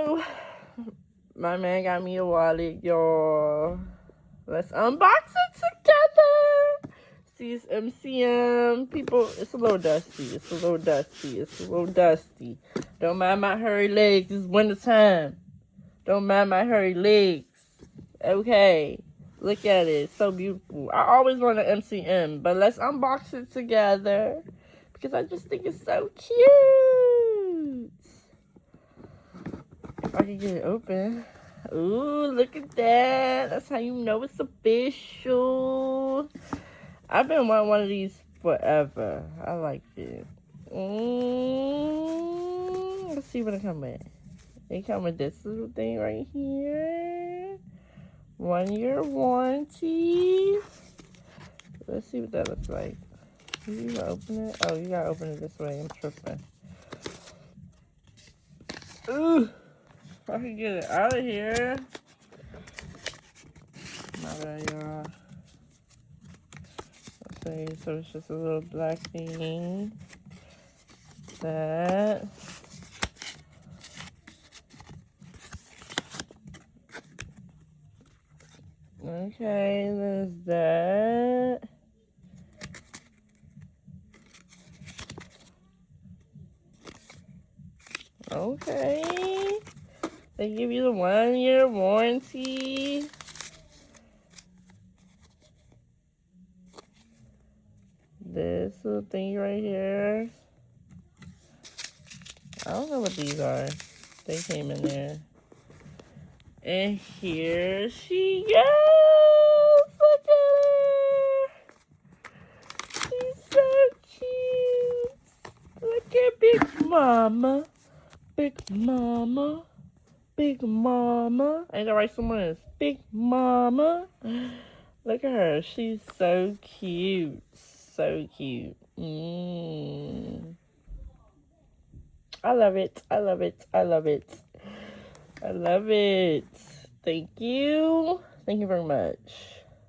So, my man got me a wallet, y'all. Let's unbox it together. See, it's MCM. People, it's a little dusty. It's a little dusty. It's a little dusty. Don't mind my hairy legs. It's winter time. Don't mind my hairy legs. Okay. Look at it. It's so beautiful. I always want an MCM, but let's unbox it together because I just think it's so cute. If I can get it open. Ooh, look at that. That's how you know it's official. I've been wanting one of these forever. I like it. Let's see what it come with. It come with this little thing right here. 1-year warranty. Let's see what that looks like. You gotta open it? Oh, you gotta open it this way. I'm tripping. Ooh. If I can get it out of here. My bad, y'all. Okay, so it's just a little black thing. That. Okay, there's that. Okay. They give you the 1-year warranty. This little thing right here. I don't know what these are. They came in there. And here she goes. Look at her. She's so cute. Look at Big Mama. Big Mama. Big Mama. Ain't that right, someone is? Big Mama. Look at her. She's so cute. So cute. I love it. I love it. I love it. I love it. Thank you. Thank you very much.